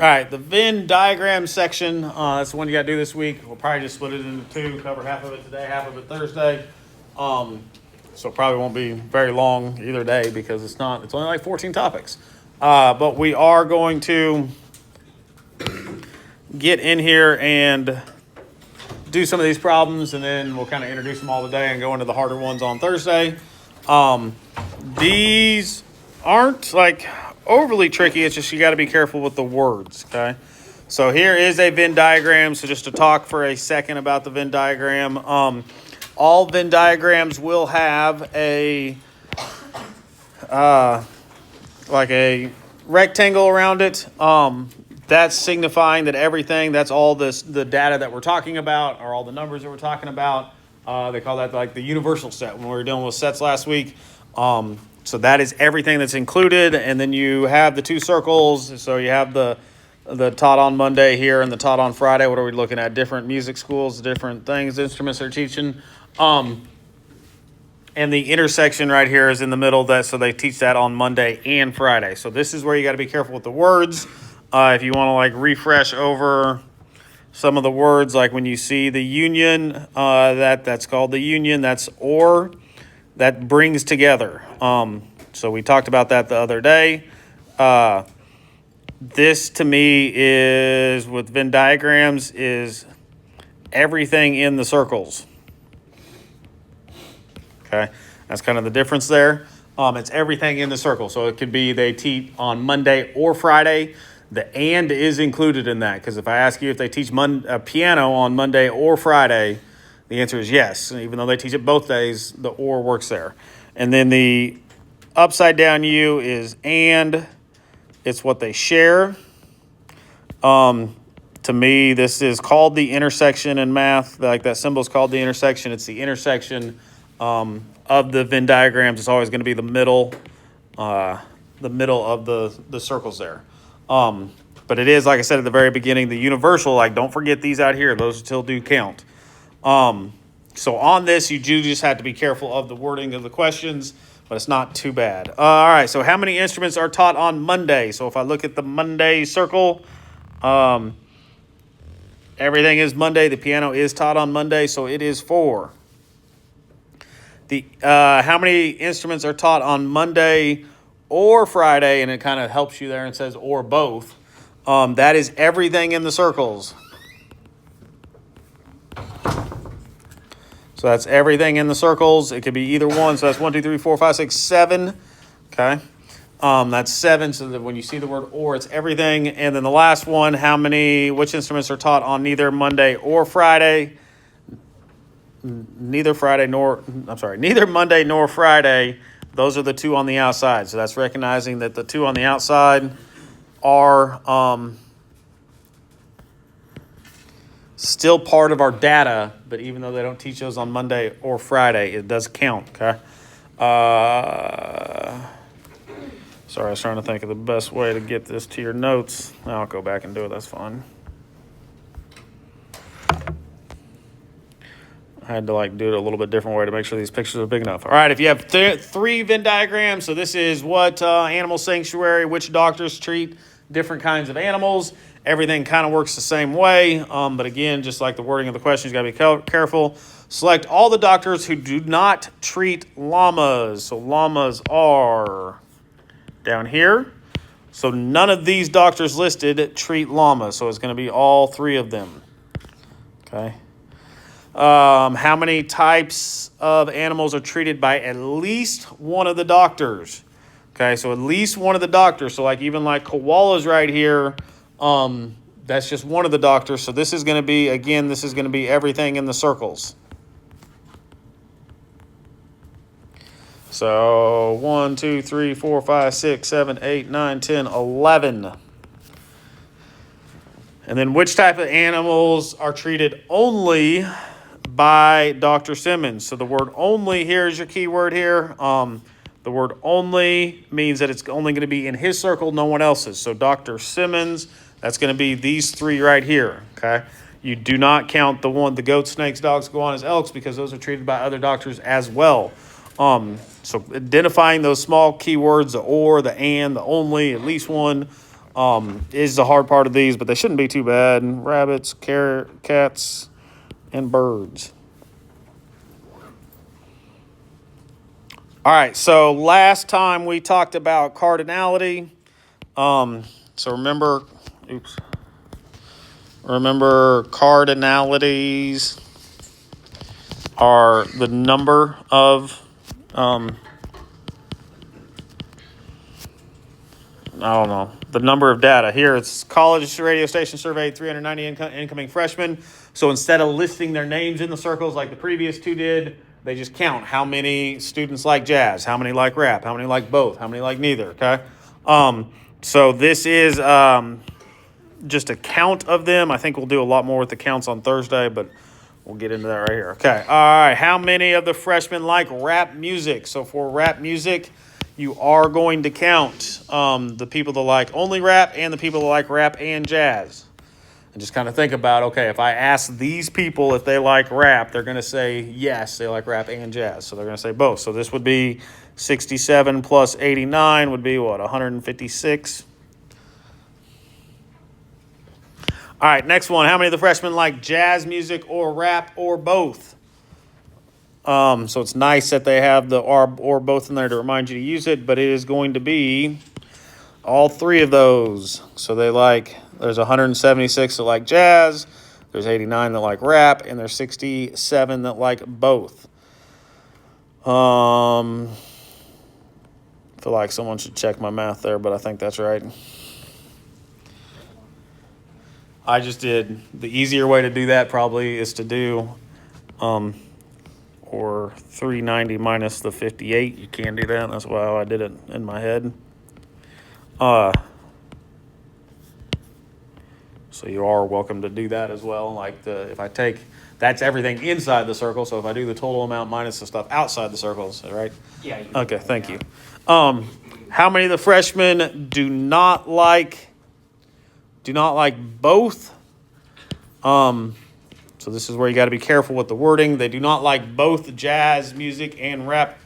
right, the Venn diagram section, that's the one you got to do this week. We'll probably just split it into two, cover half of it today, half of it Thursday. So it probably won't be very long either day because it's only like 14 topics. But we are going to get in here and do some of these problems, and then we'll kind of introduce them all today and go into the harder ones on Thursday. These aren't like overly tricky. It's just you got to be careful with the words, okay? So here is a Venn diagram. So just to talk for a second about the Venn diagram, all Venn diagrams will have a like a rectangle around it. That's signifying that everything, that's all the data that we're talking about, or all the numbers that we're talking about. They call that like the universal set when we were dealing with sets last week. So that is everything that's included. And then you have the two circles. So you have the taught on Monday here and the taught on Friday. What are we looking at? Different music schools, different things, instruments they're teaching. And the intersection right here is in the middle. So they teach that on Monday and Friday. So this is where you got to be careful with the words. If you want to like refresh over some of the words, like when you see the union, that's called the union. That's or, that brings together. So we talked about that the other day. This to me is, with Venn diagrams, is everything in the circles. Okay, that's kind of the difference there. It's everything in the circle. So it could be they teach on Monday or Friday. The and is included in that, because if I ask you if they teach piano on Monday or Friday, the answer is yes. Even though they teach it both days, the or works there. And then the upside down U is and. It's what they share. To me, this is called the intersection in math. Like that symbol is called the intersection. It's the intersection of the Venn diagrams. It's always going to be the middle of the circles there. But it is, like I said at the very beginning, the universal. Like, don't forget these out here. Those still do count. So on this, you do just have to be careful of the wording of the questions, but it's not too bad. All right, so how many instruments are taught on Monday? So if I look at the Monday circle, everything is Monday. The piano is taught on Monday, so it is 4. How many instruments are taught on Monday or Friday? And it kind of helps you there and says or both. That is everything in the circles. So that's everything in the circles. It could be either one. So that's 1, 2, 3, 4, 5, 6, 7. Okay. That's 7. So that when you see the word or, it's everything. And then the last one, which instruments are taught on neither Monday or Friday? Neither Monday nor Friday. Those are the two on the outside. So that's recognizing that the two on the outside are still part of our data, but even though they don't teach those on Monday or Friday, it does count, okay? Sorry, I was trying to think of the best way to get this to your notes. I'll go back and do it. That's fine. I had to do it a little bit different way to make sure these pictures are big enough. All right, if you have 3 Venn diagrams, so this is what animal sanctuary, which doctors treat different kinds of animals. Everything kind of works the same way. But again, just like the wording of the question, you got to be careful. Select all the doctors who do not treat llamas. So llamas are down here. So none of these doctors listed treat llamas. So it's going to be all 3 of them. Okay. How many types of animals are treated by at least one of the doctors? Okay, so at least one of the doctors. So even like koalas right here, that's just one of the doctors. So this is going to be, again, everything in the circles. So 1, 2, 3, 4, 5, 6, 7, 8, 9, 10, 11. And then which type of animals are treated only by Dr. Simmons? So the word only here is your key word here. The word only means that it's only going to be in his circle, no one else's. So Dr. Simmons, that's going to be these 3 right here, okay? You do not count the goats, snakes, dogs, iguanas, elks, because those are treated by other doctors as well. So identifying those small keywords, the or, the and, the only, at least one, is the hard part of these, but they shouldn't be too bad. Rabbits, cats, and birds. All right, so last time we talked about cardinality. So remember cardinalities are the number of, the number of data. Here it's college radio station surveyed 390 incoming freshmen. So instead of listing their names in the circles like the previous two did, they just count how many students like jazz, how many like rap, how many like both, how many like neither, okay? So this is just a count of them. I think we'll do a lot more with the counts on Thursday, but we'll get into that right here. Okay, all right, how many of the freshmen like rap music? So for rap music, you are going to count the people that like only rap and the people that like rap and jazz. And just kind of think about, okay, if I ask these people if they like rap, they're going to say yes, they like rap and jazz. So they're going to say both. So this would be 67 plus 89 would be what, 156? All right, next one. How many of the freshmen like jazz music or rap or both? So it's nice that they have the or both in there to remind you to use it, but it is going to be all three of those. So there's 176 that like jazz, there's 89 that like rap, and there's 67 that like both. I feel like someone should check my math there, but I think that's right. I just did. The easier way to do that probably is to do or 390 minus the 58. You can do that. That's why I did it in my head. So you are welcome to do that as well. If I take, that's everything inside the circle. So if I do the total amount minus the stuff outside the circles, right? Yeah. Okay, thank you. How many of the freshmen do not like both? So this is where you got to be careful with the wording. They do not like both jazz music and rap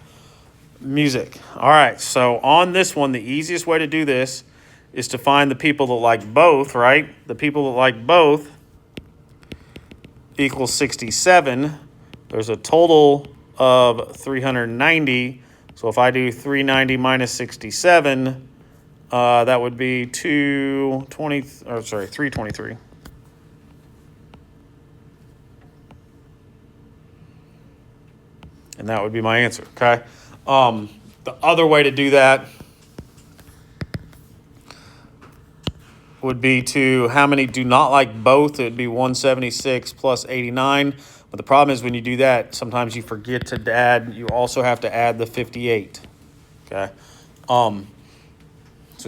music. All right, so on this one, the easiest way to do this is to find the people that like both, right? The people that like both equals 67. There's a total of 390. So if I do 390 minus 67, that would be 323. And that would be my answer, okay? The other way to do that would be to how many do not like both. It would be 176 plus 89. But the problem is when you do that, sometimes you forget to add. You also have to add the 58, okay? So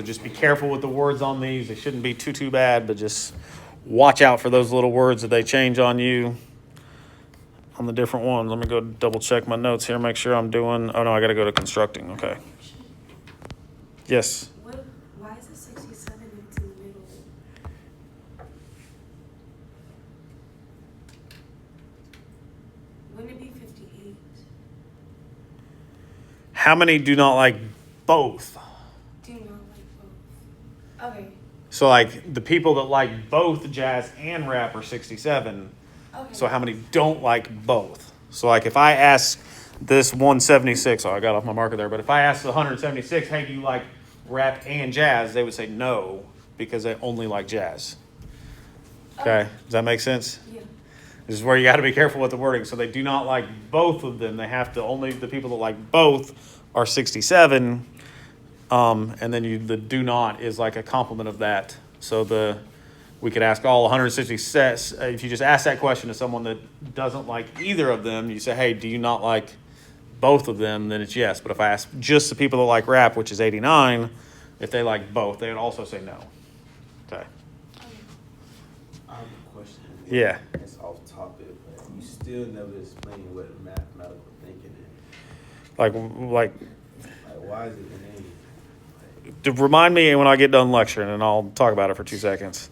just be careful with the words on these. They shouldn't be too bad, but just watch out for those little words that they change on you. On the different ones. Let me go double check my notes here, make sure I'm doing, oh no, I got to go to constructing, okay. Yes? Why is it 67 into the middle? Wouldn't it be 58? How many do not like both? Do not like both. Okay. So like the people that like both jazz and rap are 67. Okay. So how many don't like both? So like if I ask this 176, oh, I got off my marker there, but if I ask the 176, hey, do you like rap and jazz? They would say no, because they only like jazz. Okay, does that make sense? Yeah. This is where you got to be careful with the wording. So they do not like both of them. They have to, only the people that like both are 67. And then the do not is like a complement of that. So we could ask all 166. If you just ask that question to someone that doesn't like either of them, you say, hey, do you not like both of them? Then it's yes. But if I ask just the people that like rap, which is 89, if they like both, they would also say no. Okay. I have a question. Yeah. It's off topic, but you still never explain what mathematical thinking is. Like, why is it an A? to remind me when I get done lecturing, and I'll talk about it for 2 seconds.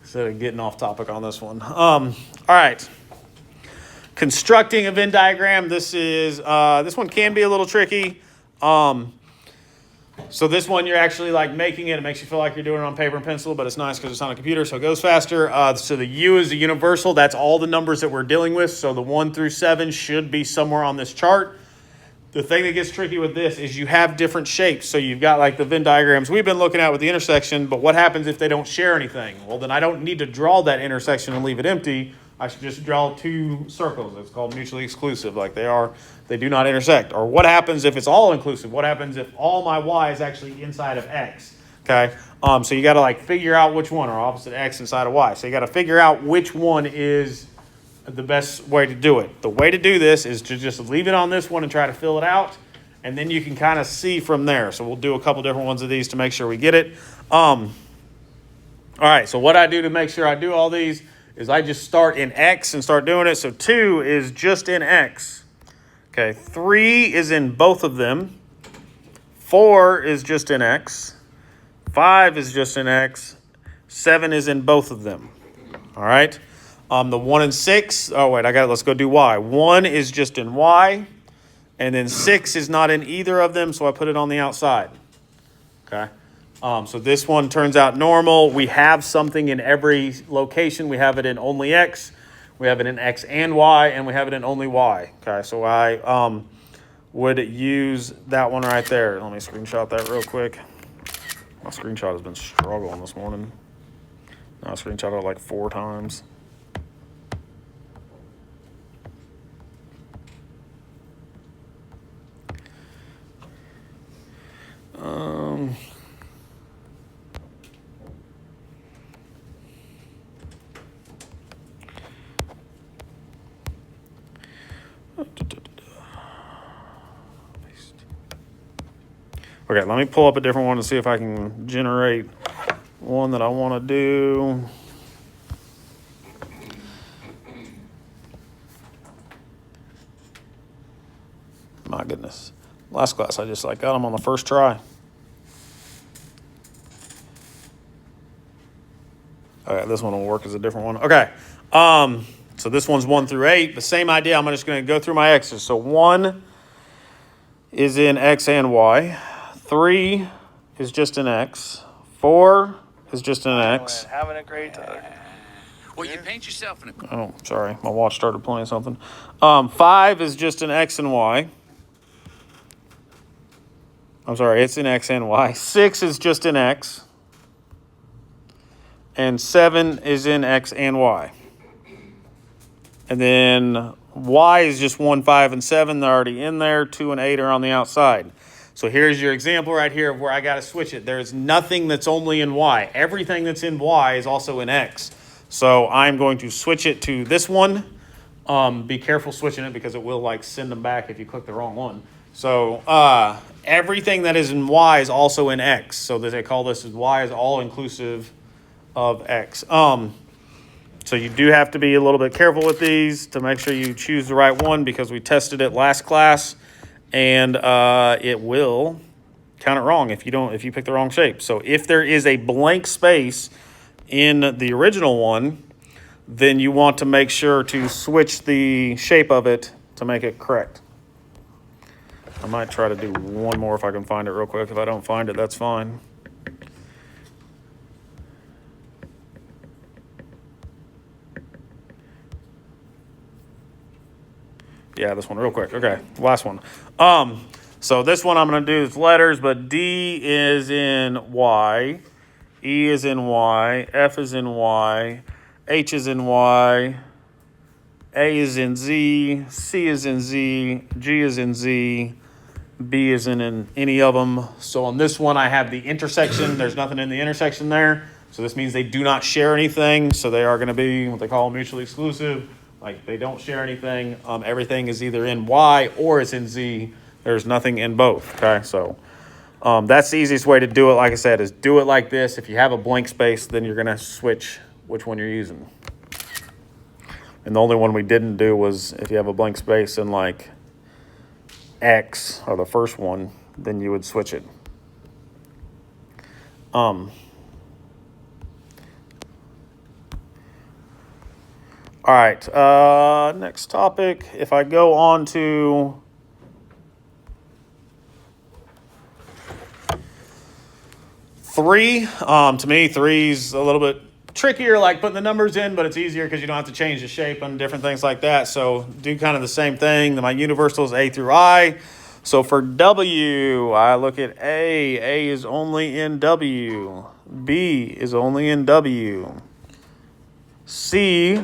Instead of getting off topic on this one. All right. Constructing a Venn diagram. This one can be a little tricky. So this one, you're actually like making it. It makes you feel like you're doing it on paper and pencil, but it's nice because it's on a computer, so it goes faster. So the U is the universal. That's all the numbers that we're dealing with. So the 1 through 7 should be somewhere on this chart. The thing that gets tricky with this is you have different shapes. So you've got like the Venn diagrams we've been looking at with the intersection, but what happens if they don't share anything? Well, then I don't need to draw that intersection and leave it empty. I should just draw two circles. It's called mutually exclusive, like they do not intersect. Or what happens if it's all inclusive? What happens if all my y is actually inside of x? Okay, so you got to like figure out which one, or opposite x inside of y. So you got to figure out which one is the best way to do it. The way to do this is to just leave it on this one and try to fill it out, and then you can kind of see from there. So we'll do a couple different ones of these to make sure we get it. All right, so what I do to make sure I do all these is I just start in X and start doing it. So 2 is just in X. Okay, 3 is in both of them. 4 is just in X. 5 is just in X. 7 is in both of them. All right. The 1 and 6. Oh, wait, let's go do Y. 1 is just in Y. And then 6 is not in either of them, so I put it on the outside. Okay. So this one turns out normal. We have something in every location. We have it in only X. We have it in X and Y, and we have it in only Y. Okay, so I would use that one right there. Let me screenshot that real quick. My screenshot has been struggling this morning. I screenshot it like 4 times. Okay, let me pull up a different one to see if I can generate one that I want to do. My goodness. Last class, I just got them on the first try. Okay, this one will work as a different one. Okay, so this one's 1 through 8. The same idea. I'm just going to go through my X's. So 1 is in X and Y. 3 is just in X. 4 is just in X. Having a great time. Well, you paint yourself in a... Oh, sorry. My watch started playing something. 5 is just in X and Y. I'm sorry, it's in X and Y. 6 is just in X. And 7 is in X and Y. And then Y is just 1, 5, and 7. They're already in there. 2 and 8 are on the outside. So here's your example right here of where I got to switch it. There's nothing that's only in Y. Everything that's in Y is also in X. So I'm going to switch it to this one. Be careful switching it because it will send them back if you click the wrong one. So everything that is in Y is also in X. So they call this Y is all inclusive of X. So you do have to be a little bit careful with these to make sure you choose the right one because we tested it last class. And it will count it wrong if you pick the wrong shape. So if there is a blank space in the original one, then you want to make sure to switch the shape of it to make it correct. I might try to do one more if I can find it real quick. If I don't find it, that's fine. Yeah, this one real quick. Okay, last one. So this one I'm going to do is letters, but D is in Y, E is in Y, F is in Y, H is in Y, A is in Z, C is in Z, G is in Z, B is in any of them. So on this one, I have the intersection. There's nothing in the intersection there. So this means they do not share anything. So they are going to be what they call mutually exclusive. They don't share anything. Everything is either in Y or it's in Z. There's nothing in both. Okay, so that's the easiest way to do it. Like I said, is do it like this. If you have a blank space, then you're going to switch which one you're using. And the only one we didn't do was if you have a blank space in X or the first one, then you would switch it. All right, next topic. If I go on to 3, to me, 3's a little bit trickier, like putting the numbers in, but it's easier because you don't have to change the shape and different things like that. So do kind of the same thing. My universal is A through I. So for W, I look at A. A is only in W. B is only in W. C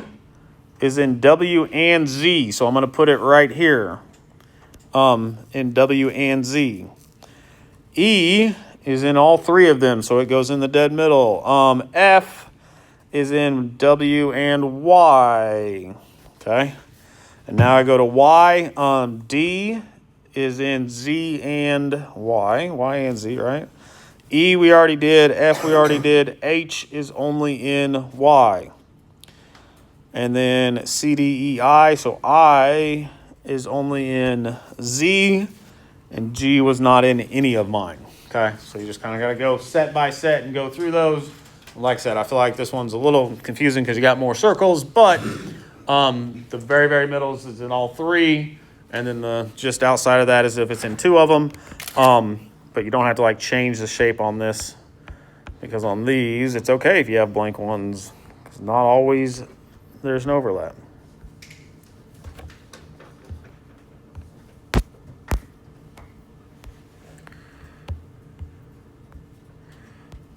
is in W and Z. So I'm going to put it right here in W and Z. E is in all 3 of them, so it goes in the dead middle. F is in W and Y. Okay. And now I go to Y. D is in Z and Y. Y and Z, right? E we already did. F we already did. H is only in Y. And then C, D, E, I. So I is only in Z. And G was not in any of mine. Okay. So you just kind of got to go set by set and go through those. Like I said, I feel like this one's a little confusing because you got more circles, but the very, very middle is in all 3. And then the just outside of that is if it's in 2 of them. But you don't have to like change the shape on this because on these, it's okay if you have blank ones because not always there's an overlap.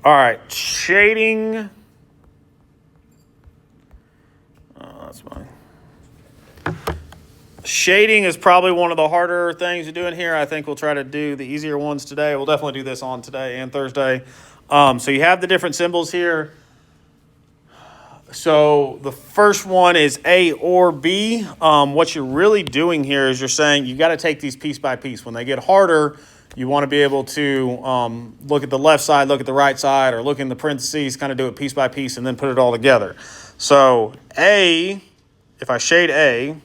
All right, shading. That's fine. Shading is probably one of the harder things to do in here. I think we'll try to do the easier ones today. We'll definitely do this on today and Thursday. So you have the different symbols here. So the first one is A or B. What you're really doing here is you're saying you got to take these piece by piece. When they get harder, you want to be able to look at the left side, look at the right side, or look in the parentheses, kind of do it piece by piece, and then put it all together. So A, if I shade A,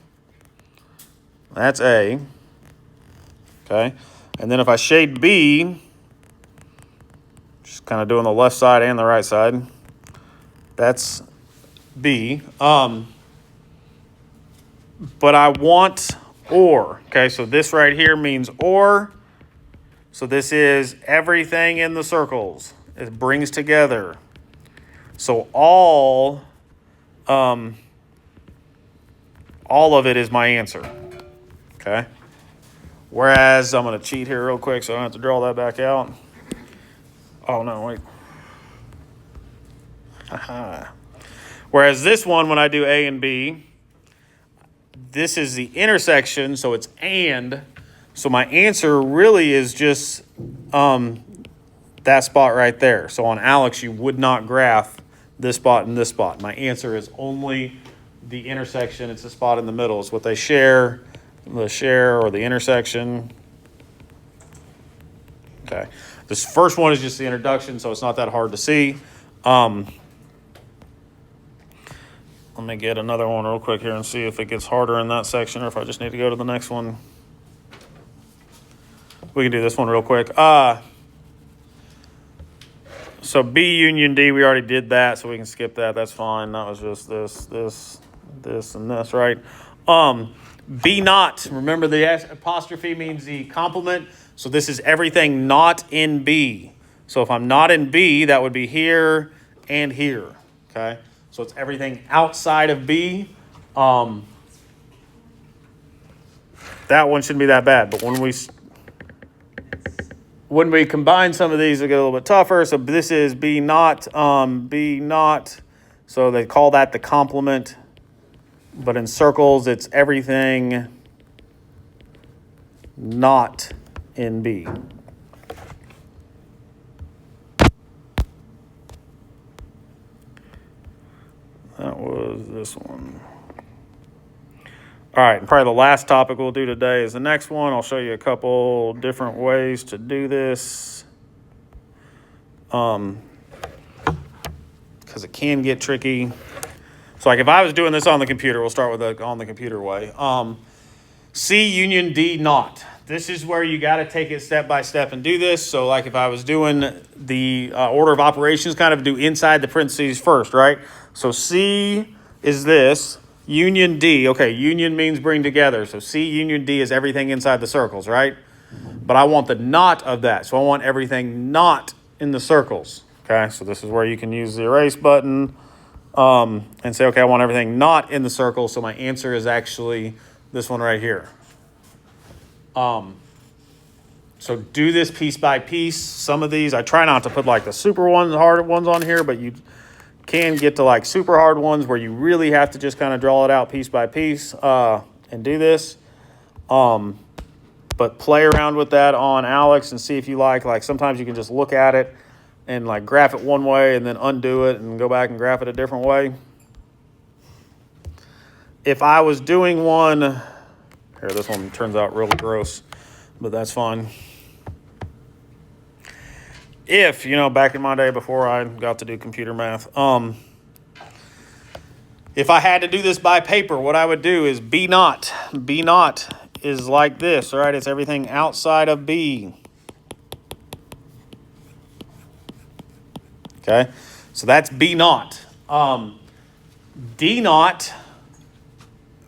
that's A. Okay. And then if I shade B, just kind of doing the left side and the right side, that's B. But I want or. Okay, so this right here means or. So this is everything in the circles. It brings together. So all of it is my answer. Okay. Whereas I'm going to cheat here real quick so I don't have to draw that back out. Oh, no, wait. Whereas this one, when I do A and B, this is the intersection, so it's and. So my answer really is just that spot right there. So on Alex, you would not graph this spot and this spot. My answer is only the intersection. It's the spot in the middle. It's what they share, the share or the intersection. Okay. This first one is just the introduction, so it's not that hard to see. Let me get another one real quick here and see if it gets harder in that section or if I just need to go to the next one. We can do this one real quick. So B union D, we already did that, so we can skip that. That's fine. That was just this, and this, right? B not. Remember the apostrophe means the complement. So this is everything not in B. So if I'm not in B, that would be here and here. Okay? So it's everything outside of B. That one shouldn't be that bad. But when we combine some of these, it get a little bit tougher. So this is B not. B not. So they call that the complement. But in circles, it's everything not in B. That was this one. All right, and probably the last topic we'll do today is the next one. I'll show you a couple different ways to do this. Because it can get tricky. So like if I was doing this on the computer, we'll start with the on the computer way. C union D not. This is where you got to take it step by step and do this. So like if I was doing the order of operations, kind of do inside the parentheses first, right? So C is this. Union D. Okay, union means bring together. So C union D is everything inside the circles, right? But I want the not of that. So I want everything not in the circles. Okay, so this is where you can use the erase button and say, okay, I want everything not in the circle. So my answer is actually this one right here. So do this piece by piece. Some of these, I try not to put like the super ones, hard ones on here, but you can get to like super hard ones where you really have to just kind of draw it out piece by piece and do this. But play around with that on Alex and see if you like sometimes you can just look at it and like graph it one way and then undo it and go back and graph it a different way. If I was doing one, here, this one turns out really gross, but that's fine. If, back in my day before I got to do computer math, if I had to do this by paper, what I would do is B naught. B naught is like this, all right? It's everything outside of B. Okay, so that's B naught. D naught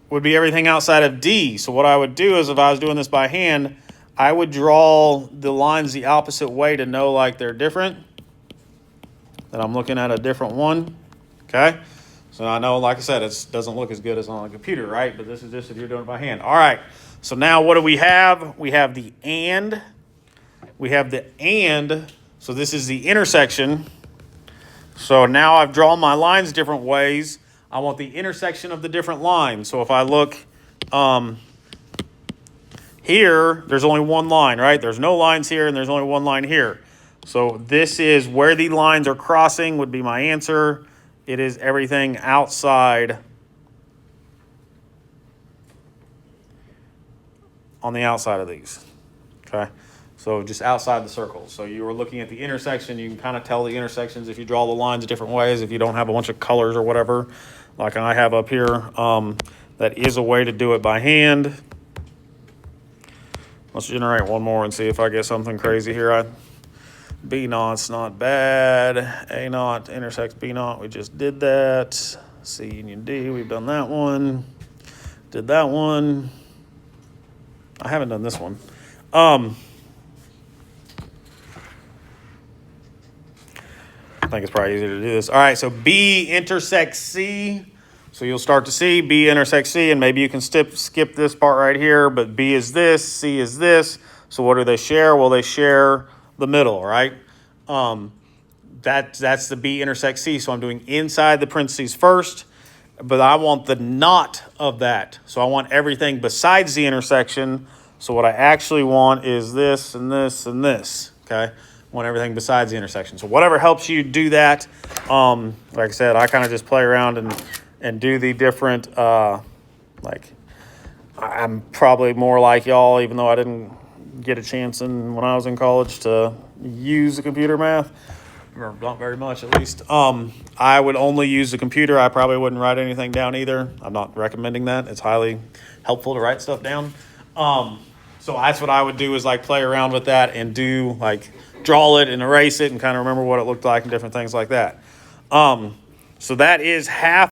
would be everything outside of D. So what I would do is if I was doing this by hand, I would draw the lines the opposite way to know like they're different. That I'm looking at a different one. Okay, so I know, like I said, it doesn't look as good as on a computer, right? But this is just if you're doing it by hand. All right, so now what do we have? We have the and. We have the and. So this is the intersection. So now I've drawn my lines different ways. I want the intersection of the different lines. So if I look here, there's only one line, right? There's no lines here, and there's only one line here. So this is where the lines are crossing would be my answer. It is everything outside on the outside of these, okay? So just outside the circle. So you were looking at the intersection. You can kind of tell the intersections if you draw the lines different ways, if you don't have a bunch of colors or whatever, like I have up here. That is a way to do it by hand. Let's generate one more and see if I get something crazy here. B naught's not bad. A naught intersects B naught. We just did that. C union D, we've done that one. Did that one. I haven't done this one. I think it's probably easier to do this. All right, so B intersects C. So you'll start to see B intersects C, and maybe you can skip this part right here, but B is this, C is this. So what do they share? Well, they share the middle, right? That's the B intersects C. So I'm doing inside the parentheses first, but I want the not of that. So I want everything besides the intersection. So what I actually want is this and this and this, okay? I want everything besides the intersection. So whatever helps you do that. Like I said, I kind of just play around and do the different, I'm probably more like y'all, even though I didn't get a chance when I was in college to use the computer math, or not very much at least. I would only use the computer. I probably wouldn't write anything down either. I'm not recommending that. It's highly helpful to write stuff down. So that's what I would do is like play around with that and do like draw it and erase it and kind of remember what it looked like and different things like that. So that is half